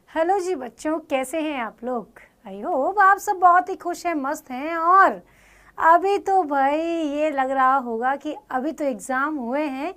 Hello जी बच्चों, कैसे हैं आप लोग। आई होप आप सब बहुत ही खुश हैं, मस्त हैं। और अभी तो भाई ये लग रहा होगा कि अभी तो एग्ज़ाम हुए हैं,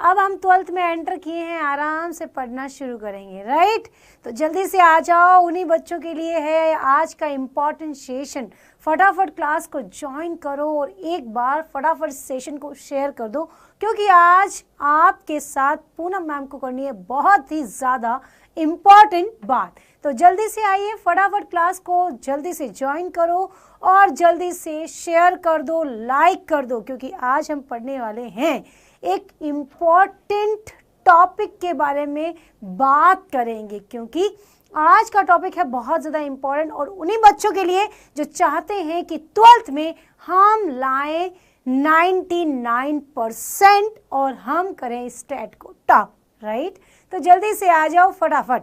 अब हम 12th में एंटर किए हैं, आराम से पढ़ना शुरू करेंगे, राइट। तो जल्दी से आ जाओ, उन्हीं बच्चों के लिए है आज का इम्पॉर्टेंट सेशन। फटाफट क्लास को ज्वाइन करो और एक बार फटाफट सेशन को शेयर कर दो, क्योंकि आज आपके साथ पूनम मैम को करनी है बहुत ही ज़्यादा इम्पॉर्टेंट बात। तो जल्दी से आइए, फटाफट क्लास को जल्दी से ज्वाइन करो और जल्दी से शेयर कर दो, लाइक कर दो, क्योंकि आज हम पढ़ने वाले हैं एक इम्पॉर्टेंट टॉपिक के बारे में बात करेंगे, क्योंकि आज का टॉपिक है बहुत ज़्यादा इम्पॉर्टेंट और उन्हीं बच्चों के लिए जो चाहते हैं कि 12th में हम लाएं 99% और हम करें स्टेट को टॉप, राइट। तो जल्दी से आ जाओ फटाफट,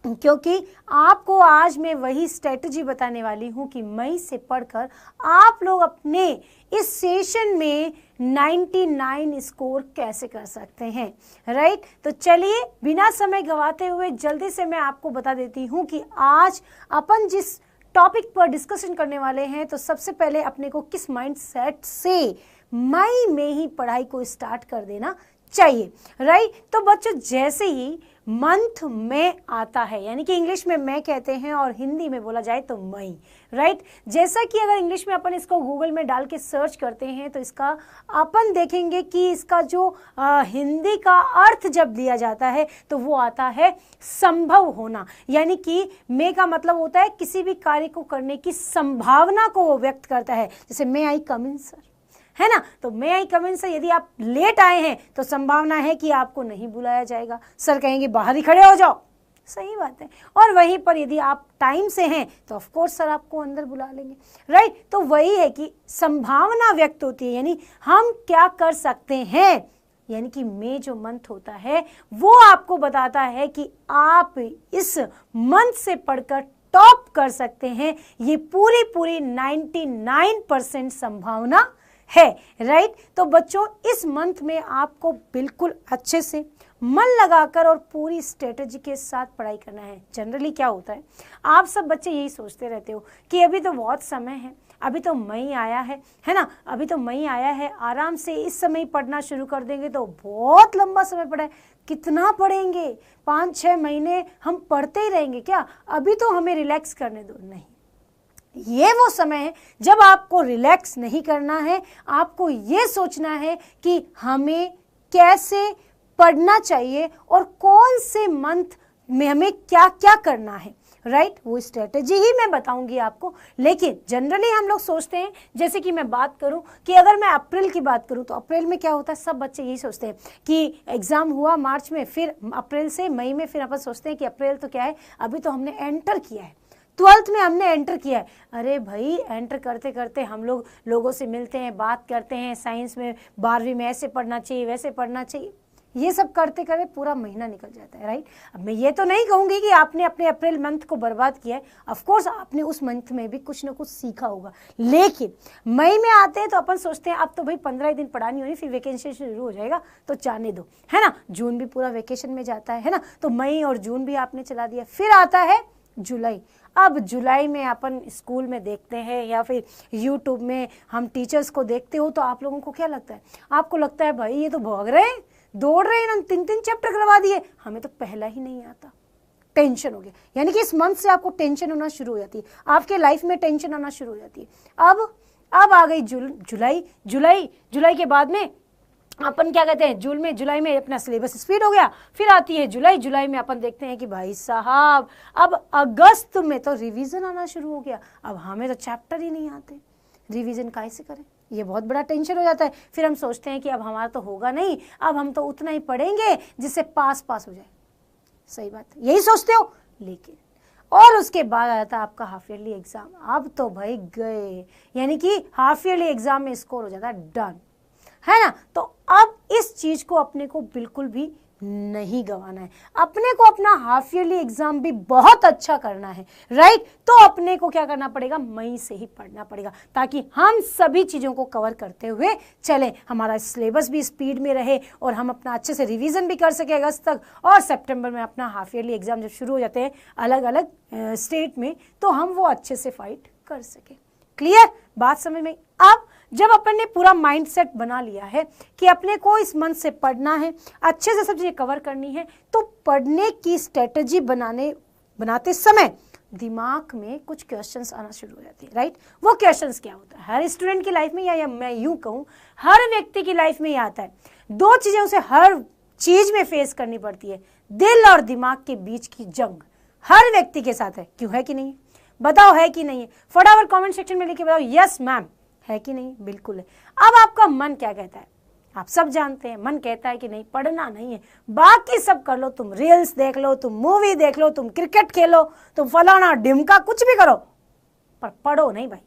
क्योंकि आपको आज मैं वही स्ट्रेटजी बताने वाली हूँ कि मई से पढ़कर आप लोग अपने इस सेशन में 99 स्कोर कैसे कर सकते हैं, राइट। तो चलिए बिना समय गंवाते हुए जल्दी से मैं आपको बता देती हूँ कि आज अपन जिस टॉपिक पर डिस्कशन करने वाले हैं, तो सबसे पहले अपने को किस माइंडसेट से मई में ही पढ़ाई को स्टार्ट कर देना चाहिए, राइट। तो बच्चों जैसे ही मंथ में आता है, यानी कि इंग्लिश में मई कहते हैं और हिंदी में बोला जाए तो मई, राइट। जैसा कि अगर इंग्लिश में अपन इसको गूगल में डाल के सर्च करते हैं तो इसका अपन देखेंगे कि इसका जो हिंदी का अर्थ जब दिया जाता है तो वो आता है संभव होना, यानी कि मई का मतलब होता है किसी भी कार्य को करने की संभावना को वो व्यक्त करता है। जैसे मे आई कम इन सर, है ना। तो मे आई कम इन से यदि आप लेट आए हैं तो संभावना है कि आपको नहीं बुलाया जाएगा, सर कहेंगे बाहर ही खड़े हो जाओ, सही बात है। और वहीं पर यदि आप टाइम से हैं तो ऑफ कोर्स सर आपको अंदर बुला लेंगे, राइट। तो वही है कि संभावना व्यक्त होती है, यानी हम क्या कर सकते हैं, यानी कि मई जो मंथ होता है वो आपको बताता है कि आप इस मंथ से पढ़कर टॉप कर सकते हैं। ये पूरी 99% संभावना है, राइट। तो बच्चों इस मंथ में आपको बिल्कुल अच्छे से मन लगाकर और पूरी स्ट्रेटजी के साथ पढ़ाई करना है। जनरली क्या होता है, आप सब बच्चे यही सोचते रहते हो कि अभी तो बहुत समय है, अभी तो मई आया है ना, अभी तो मई आया है, आराम से इस समय पढ़ना शुरू कर देंगे तो बहुत लंबा समय पड़ा है। कितना पढ़ेंगे, 5-6 महीने हम पढ़ते ही रहेंगे क्या, अभी तो हमें रिलैक्स करने दो। नहीं, ये वो समय है जब आपको रिलैक्स नहीं करना है, आपको ये सोचना है कि हमें कैसे पढ़ना चाहिए और कौन से मंथ में हमें क्या क्या करना है, राइट। वो स्ट्रेटेजी ही मैं बताऊंगी आपको। लेकिन जनरली हम लोग सोचते हैं, जैसे कि मैं बात करूं कि अगर मैं अप्रैल की बात करूं तो अप्रैल में क्या होता है, सब बच्चे यही सोचते हैं कि एग्जाम हुआ मार्च में, फिर अप्रैल से मई में, फिर अपन सोचते हैं कि अप्रैल तो क्या है, अभी तो हमने एंटर किया है, 12th में हमने एंटर किया है। अरे भाई एंटर करते करते हम लोग लोगों से मिलते हैं, बात करते हैं, साइंस में 12वीं में ऐसे पढ़ना चाहिए, वैसे पढ़ना चाहिए, ये सब करते करते पूरा महीना निकल जाता है, राइट। अब मैं ये तो नहीं कहूँगी कि आपने अपने अप्रैल मंथ को बर्बाद किया है, ऑफकोर्स आपने उस मंथ में भी कुछ ना कुछ सीखा होगा। लेकिन मई में आते हैं तो अपन सोचते हैं अब तो भाई 15 दिन पढ़ानी होनी, फिर वेकेशन शुरू हो जाएगा तो जाने दो, है ना। जून भी पूरा वेकेशन में जाता है ना, तो मई और जून भी आपने चला दिया। फिर आता है जुलाई। अब जुलाई में अपन स्कूल में देखते हैं या फिर यूट्यूब में हम टीचर्स को देखते हो तो आप लोगों को क्या लगता है, आपको लगता है भाई ये तो भाग रहे हैं, दौड़ रहे हैं, 3 चैप्टर करवा दिए, हमें तो पहला ही नहीं आता, टेंशन हो गया। यानी कि इस मंथ से आपको टेंशन होना शुरू हो जाती है, आपके लाइफ में टेंशन आना शुरू हो जाती है। अब आ गई जुलाई के बाद में अपन क्या कहते हैं, जुलाई में अपना सिलेबस स्पीड हो गया। फिर आती है जुलाई में अपन देखते हैं कि भाई साहब अब अगस्त में तो रिवीजन आना शुरू हो गया, अब हमें तो चैप्टर ही नहीं आते, रिवीजन कैसे करें, ये बहुत बड़ा टेंशन हो जाता है। फिर हम सोचते हैं कि अब हमारा तो होगा नहीं, अब हम तो उतना ही पढ़ेंगे जिससे पास हो जाए। सही बात है, यही सोचते हो। लेकिन और उसके बाद आया था आपका हाफ ईयरली एग्जाम। अब तो भाई गए, यानी कि हाफ ईयरली एग्जाम में स्कोर हो जाता है डन, है ना। तो अब इस चीज को अपने को बिल्कुल भी नहीं गंवाना है, अपने को अपना हाफ ईयरली एग्जाम भी बहुत अच्छा करना है, राइट। तो अपने को क्या करना पड़ेगा, मई से ही पढ़ना पड़ेगा, ताकि हम सभी चीजों को कवर करते हुए चलें, हमारा सिलेबस भी स्पीड में रहे और हम अपना अच्छे से रिवीजन भी कर सके अगस्त तक, और सितंबर में अपना हाफ ईयरली एग्जाम जब शुरू हो जाते हैं अलग अलग स्टेट में, तो हम वो अच्छे से फाइट कर सके। क्लियर, बात समझ में। अब जब अपन ने पूरा माइंडसेट बना लिया है कि अपने को इस मंथ से पढ़ना है, अच्छे से सब चीजें कवर करनी है, तो पढ़ने की स्ट्रेटजी बनाते समय दिमाग में कुछ क्वेश्चंस आना शुरू हो जाते हैं, राइट। वो क्वेश्चंस क्या होता है, हर स्टूडेंट की लाइफ में, या मैं यूं कहूं हर व्यक्ति की लाइफ में ये आता है, दो चीजें उसे हर चीज में फेस करनी पड़ती है, दिल और दिमाग के बीच की जंग हर व्यक्ति के साथ है। क्यों, है कि नहीं, बताओ है कि नहीं है, फटाफट कमेंट सेक्शन में लिख के बताओ यस मैम, है कि नहीं, बिल्कुल है। अब आपका मन क्या कहता है, आप सब जानते हैं, मन कहता है कि नहीं पढ़ना नहीं है, बाकी सब कर लो, तुम रील्स देख लो, तुम मूवी देख लो, तुम क्रिकेट खेलो, तुम फलाना ढिमका कुछ भी करो, पर पढ़ो नहीं भाई,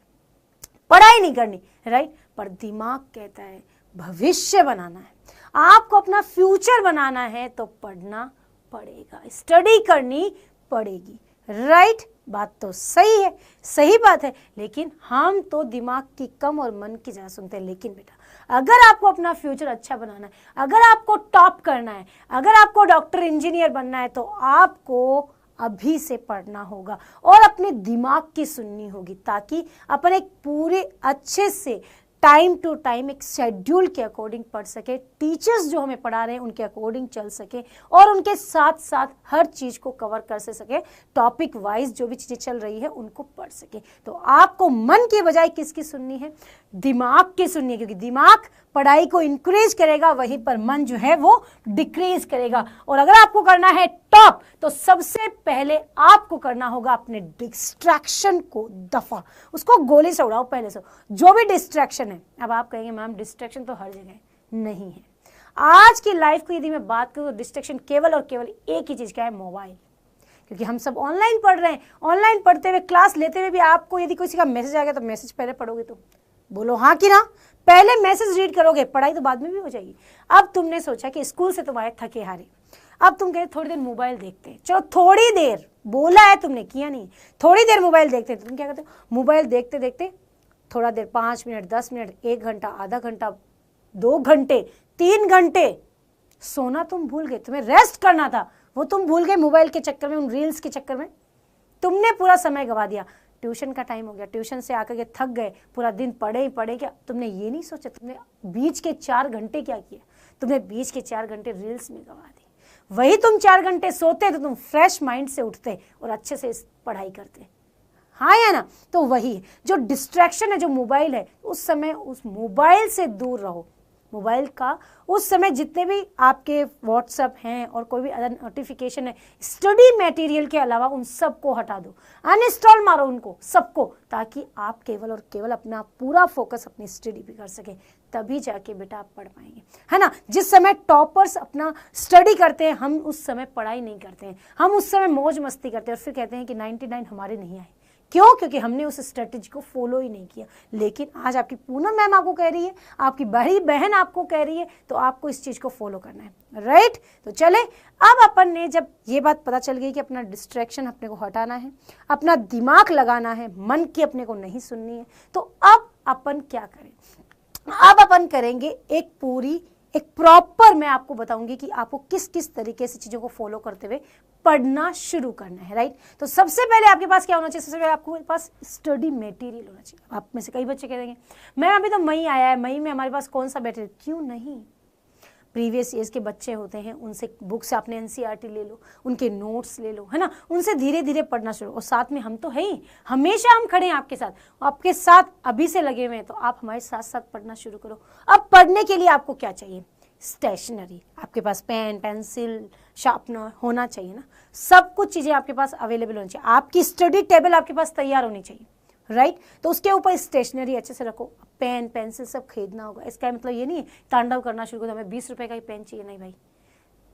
पढ़ाई नहीं करनी, राइट। पर दिमाग कहता है भविष्य बनाना है, आपको अपना फ्यूचर बनाना है, तो पढ़ना पड़ेगा, स्टडी करनी पड़ेगी, राइट। बात तो सही है, सही बात है, लेकिन हम तो दिमाग की कम और मन की ज्यादा सुनते हैं। लेकिन बेटा, अगर आपको अपना फ्यूचर अच्छा बनाना है, अगर आपको टॉप करना है, अगर आपको डॉक्टर इंजीनियर बनना है, तो आपको अभी से पढ़ना होगा और अपने दिमाग की सुननी होगी, ताकि अपन एक पूरे अच्छे से टाइम टू टाइम एक शेड्यूल के अकॉर्डिंग पढ़ सके, टीचर्स जो हमें पढ़ा रहे हैं उनके अकॉर्डिंग चल सके, और उनके साथ साथ हर चीज को कवर कर सके, टॉपिक वाइज जो भी चीजें चल रही है उनको पढ़ सके। तो आपको मन की बजाय किसकी सुननी है, दिमाग की सुननी है, क्योंकि दिमाग पढ़ाई को इंक्रीज करेगा, वहीं पर मन जो है वो डिक्रीज करेगा। और अगर आपको करना है टॉप, तो सबसे पहले आपको करना होगा अपने डिस्ट्रैक्शन को दफा, उसको गोली से उड़ाओ पहले से, जो भी डिस्ट्रैक्शन है। अब आप कहेंगे मैम डिस्ट्रैक्शन तो हर जगह नहीं है, आज की लाइफ को यदि मैं बात करूं तो डिस्ट्रैक्शन केवल और केवल एक ही चीज का है, मोबाइल। क्योंकि हम सब ऑनलाइन पढ़ रहे हैं, ऑनलाइन पढ़ते हुए क्लास लेते हुए भी आपको यदि किसी का मैसेज आ गया तो मैसेज पहले पढ़ोगे, तो बोलो हाँ कि ना, पहले मैसेज रीड करोगे, पढ़ाई तो बाद में भी हो जाएगी। अब तुमने सोचा कि स्कूल से तुम आए थके हारे, अब तुम कहे थोड़ी देर मोबाइल देखते हैं, चलो थोड़ी देर, बोला है तुमने, किया नहीं, थोड़ी देर मोबाइल देखते हैं, तो तुम क्या करते हो, मोबाइल देखते देखते थोड़ा देर 5 मिनट 10 मिनट 1 घंटा आधा घंटा 2 घंटे 3 घंटे सोना तुम भूल गए, तुम्हें रेस्ट करना था वो तुम भूल गए, मोबाइल के चक्कर में, उन रील्स के चक्कर में तुमने पूरा समय गवा दिया। ट्यूशन का टाइम हो गया, ट्यूशन से आकर के थक गए, पूरा दिन पढ़े ही पढ़े, क्या तुमने ये नहीं सोचा तुमने बीच के 4 घंटे क्या किया, तुमने बीच के 4 घंटे रील्स में गवा दी। वही तुम 4 घंटे सोते तो तुम फ्रेश माइंड से उठते और अच्छे से पढ़ाई करते, हाँ या ना। तो वही जो डिस्ट्रैक्शन है, जो मोबाइल है, उस समय उस मोबाइल से दूर रहो। मोबाइल का उस समय जितने भी आपके व्हाट्सएप हैं और कोई भी अदर नोटिफिकेशन है, स्टडी मटेरियल के अलावा उन सबको हटा दो, अनइंस्टॉल मारो उनको सबको, ताकि आप केवल और केवल अपना पूरा फोकस अपनी स्टडी पे कर सके, तभी जाके बेटा आप पढ़ पाएंगे, है ना। जिस समय टॉपर्स अपना स्टडी करते हैं, हम उस समय पढ़ाई नहीं करते हैं, हम उस समय मौज मस्ती करते हैं और फिर कहते हैं कि 99 हमारे नहीं आए। क्यों? क्योंकि हमने उस स्ट्रेटेजी को फॉलो ही नहीं किया। लेकिन आज आपकी पूनम मैम आपको कह रही है, आपकी बड़ी बहन आपको कह रही है, तो आपको इस चीज को फॉलो करना है, राइट। तो चले, अब अपन ने जब ये बात पता चल गई कि अपना डिस्ट्रैक्शन अपने को हटाना है, अपना दिमाग लगाना है, मन की अपने को नहीं सुननी है, तो अब अपन क्या करें, अब अपन करेंगे एक प्रॉपर, मैं आपको बताऊंगी कि आपको किस किस तरीके से चीजों को फॉलो करते हुए पढ़ना शुरू करना है, राइट। तो सबसे पहले आपके पास क्या होना चाहिए, सबसे पहले आपके पास स्टडी मटेरियल होना चाहिए। आप में से कई बच्चे कह देंगे मैम अभी तो मई आया है, मई में हमारे पास कौन सा मटेरियल, क्यों नहीं, प्रीवियस ईयर्स के बच्चे होते हैं, उनसे बुक से आपने एनसीईआरटी ले लो, उनके नोट्स ले लो, है ना, उनसे धीरे धीरे पढ़ना शुरू। और साथ में हम तो है ही, हमेशा हम खड़े हैं आपके साथ अभी से लगे हुए हैं, तो आप हमारे साथ साथ पढ़ना शुरू करो। अब पढ़ने के लिए आपको क्या चाहिए, स्टेशनरी, आपके पास पेन पेंसिल शार्पनर होना चाहिए ना, सब कुछ चीजें आपके पास अवेलेबल होनी चाहिए, आपकी स्टडी टेबल आपके पास तैयार होनी चाहिए, राइट। तो उसके ऊपर स्टेशनरी अच्छे से रखो, पेन पेंसिल सब खरीदना होगा। इसका मतलब ये नहीं है तांडव करना शुरू करो, हमें 20 रुपए का ही पेन चाहिए, नहीं भाई,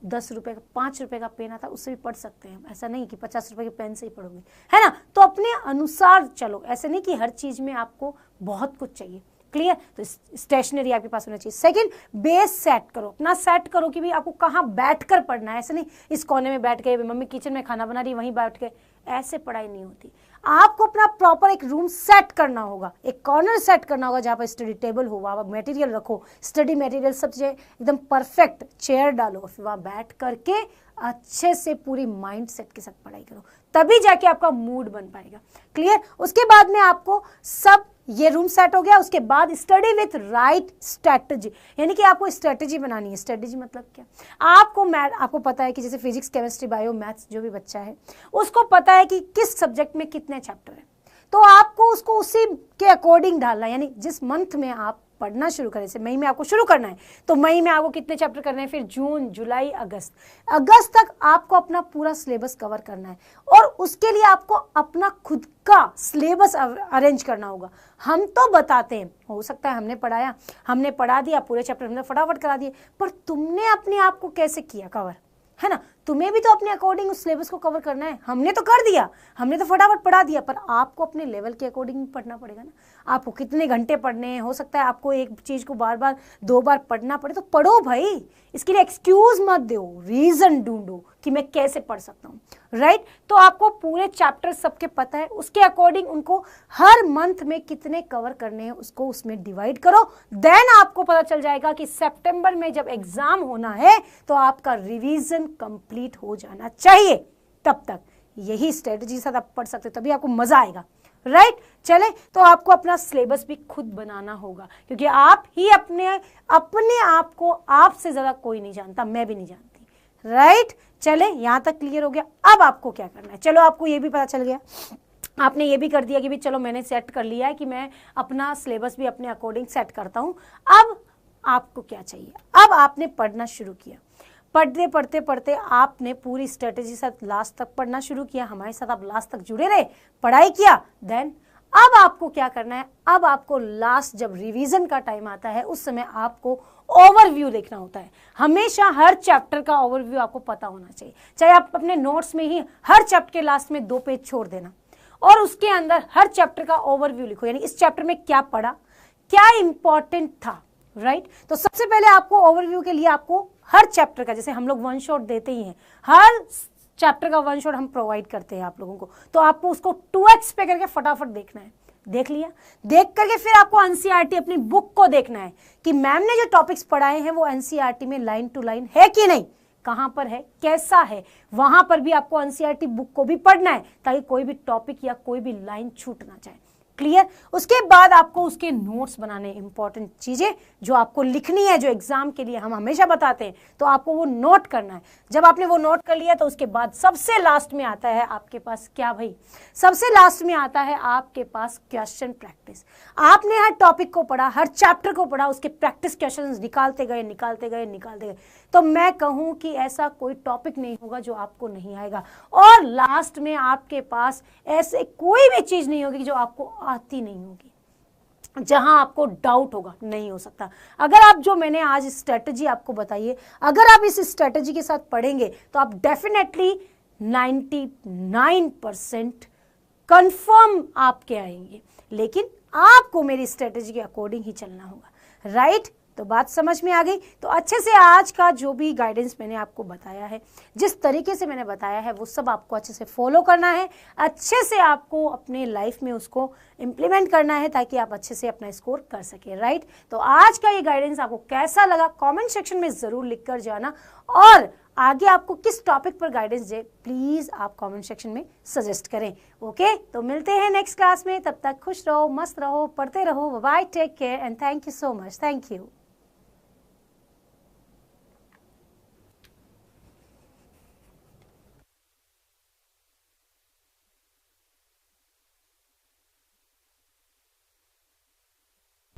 10 रुपए का 5 रुपए का पेन आता है, उससे भी पढ़ सकते हैं, ऐसा नहीं कि 50 रुपए के पेन से ही पढ़ोगे, है ना। तो अपने अनुसार चलो, ऐसे नहीं कि हर चीज में आपको बहुत कुछ चाहिए, क्लियर। तो स्टेशनरी आपके पास होना चाहिए। सेकंड, बेस सेट करो, अपना सेट करो कि भाई आपको कहाँ बैठकर पढ़ना है। ऐसे नहीं इस कोने में बैठ गए, मम्मी किचन में खाना बना रही वहीं बैठ गए, ऐसे पढ़ाई नहीं होती। आपको अपना प्रॉपर एक रूम सेट करना होगा, एक कॉर्नर सेट करना होगा जहाँ पर स्टडी टेबल हो, वहाँ मटेरियल रखो, स्टडी मटेरियल सब चीजें एकदम परफेक्ट, चेयर डालो, फिर वहाँ बैठ करके अच्छे से पूरी माइंड सेट के साथ पढ़ाई करो, तभी जाके आपका मूड बन पाएगा। क्लियर। उसके बाद में आपको सब ये रूम सेट हो गया, उसके बाद स्टडी विथ राइट स्ट्रेटजी, यानी कि आपको स्ट्रेटजी बनानी है। स्ट्रेटजी मतलब क्या, आपको पता है कि जैसे फिजिक्स, केमिस्ट्री, बायो, मैथ्स जो भी बच्चा है उसको पता है कि किस सब्जेक्ट में कितने चैप्टर है, तो आपको उसको उसी के अकॉर्डिंग डालना है। यानी जिस मंथ में आप पढ़ना शुरू करें, जैसे मई में आपको शुरू करना है तो मई में आपको कितने चैप्टर करने हैं, फिर जून, जुलाई, अगस्त तक आपको अपना पूरा सिलेबस कवर करना है, और उसके लिए आपको अपना खुद का सिलेबस अरेंज करना होगा। हम तो बताते हैं, हो सकता है हमने पढ़ाया, हमने पढ़ा दिया, पूरे चैप्टर हमने फटाफट करा दिए, पर तुमने अपने आप को कैसे किया कवर, है ना। तुम्हें भी तो अपने अकॉर्डिंग उस सिलेबस को कवर करना है। हमने तो कर दिया, हमने तो फटाफट पढ़ा दिया, पर आपको अपने लेवल के अकॉर्डिंग पढ़ना पड़ेगा ना। आपको कितने घंटे पढ़ने हैं, हो सकता है आपको एक चीज को बार बार 2 बार पढ़ना पड़े, तो पढ़ो भाई, इसके लिए एक्सक्यूज मत दो, रीजन ढूंढो कि मैं कैसे पढ़ सकता हूँ, राइट। तो आपको पूरे चैप्टर सबके पता है, उसके अकॉर्डिंग उनको हर मंथ में कितने कवर करने हैं उसको उसमें डिवाइड करो। देन आपको पता चल जाएगा कि सितंबर में जब एग्जाम होना है तो आपका रिवीजन कंप्लीट हो जाना चाहिए। तब तक यही स्ट्रेटजी के साथ आप पढ़ सकते हो, तभी आपको मजा आएगा, राइट। चले, तो आपको अपना सिलेबस भी खुद बनाना होगा, क्योंकि आप ही अपने आप को आपसे ज्यादा कोई नहीं जानता, मैं भी नहीं जानती, राइट। चले, यहां तक क्लियर हो गया। अब आपको क्या करना है, चलो आपको ये भी पता चल गया, आपने ये भी कर दिया कि भी चलो मैंने सेट कर लिया है कि मैं अपना सिलेबस भी अपने अकॉर्डिंग सेट करता हूं। अब आपको क्या चाहिए, अब आपने पढ़ना शुरू किया, पढ़ते पढ़ते पढ़ते आपने पूरी स्ट्रेटेजी साथ लास्ट तक पढ़ना शुरू किया, हमारे साथ आप लास्ट तक जुड़े रहे, पढ़ाई किया। देन अब आपको क्या करना है, अब आपको लास्ट जब रिवीजन का टाइम आता है उस समय आपको ओवरव्यू देखना होता है। हमेशा हर चैप्टर का ओवरव्यू आपको पता होना चाहिए, चाहे आप अपने नोट्स में ही हर चैप्टर के लास्ट में 2 पेज छोड़ देना और उसके अंदर हर चैप्टर का ओवरव्यू लिखो, यानी इस चैप्टर में क्या पढ़ा, क्या इंपॉर्टेंट था, राइट। तो सबसे पहले आपको ओवरव्यू के लिए आपको हर चैप्टर का, जैसे हम लोग 1 शॉट देते ही हैं, हर चैप्टर का 1 शॉट हम प्रोवाइड करते हैं आप लोगों को, तो आपको उसको 2x पे करके फटाफट देखना है। देख लिया, देख करके फिर आपको एनसीईआरटी अपनी बुक को देखना है कि मैम ने जो टॉपिक्स पढ़ाए हैं वो एनसीईआरटी में लाइन टू लाइन है कि नहीं, कहां पर है, कैसा है, वहां पर भी आपको एनसीईआरटी बुक को भी पढ़ना है ताकि कोई भी टॉपिक या कोई भी लाइन छूट ना जाए। क्लियर। उसके बाद आपको उसके नोट्स बनाने, इंपॉर्टेंट चीजें जो आपको लिखनी है, जो एग्जाम के लिए हम हमेशा बताते हैं, तो आपको वो नोट करना है। जब आपने वो नोट कर लिया तो उसके बाद सबसे लास्ट में आता है आपके पास क्या भाई, सबसे लास्ट में आता है आपके पास क्वेश्चन प्रैक्टिस। आपने हर टॉपिक को पढ़ा, हर चैप्टर को पढ़ा, उसके प्रैक्टिस क्वेश्चंस निकालते गए निकालते गए निकालते गए, तो मैं कहूं कि ऐसा कोई टॉपिक नहीं होगा जो आपको नहीं आएगा, और लास्ट में आपके पास ऐसे कोई भी चीज नहीं होगी जो आपको आती नहीं होगी, जहां आपको डाउट होगा, नहीं हो सकता। अगर आप जो मैंने आज स्ट्रेटजी आपको बताई है, अगर आप इस स्ट्रेटजी के साथ पढ़ेंगे तो आप डेफिनेटली 99% कंफर्म आपके आएंगे, लेकिन आपको मेरी स्ट्रेटजी के अकॉर्डिंग ही चलना होगा, राइट। तो बात समझ में आ गई। तो अच्छे से आज का जो भी गाइडेंस मैंने आपको बताया है, जिस तरीके से मैंने बताया है, वो सब आपको अच्छे से फॉलो करना है, अच्छे से आपको अपने लाइफ में उसको इम्प्लीमेंट करना है ताकि आप अच्छे से अपना स्कोर कर सके, राइट। तो आज का ये गाइडेंस आपको कैसा लगा कमेंट सेक्शन में जरूर लिख कर जाना, और आगे आपको किस टॉपिक पर गाइडेंस दे प्लीज आप कमेंट सेक्शन में सजेस्ट करें। ओके, तो मिलते हैं नेक्स्ट क्लास में, तब तक खुश रहो, मस्त रहो, पढ़ते रहो। Bye, take care and thank you so much. Thank you.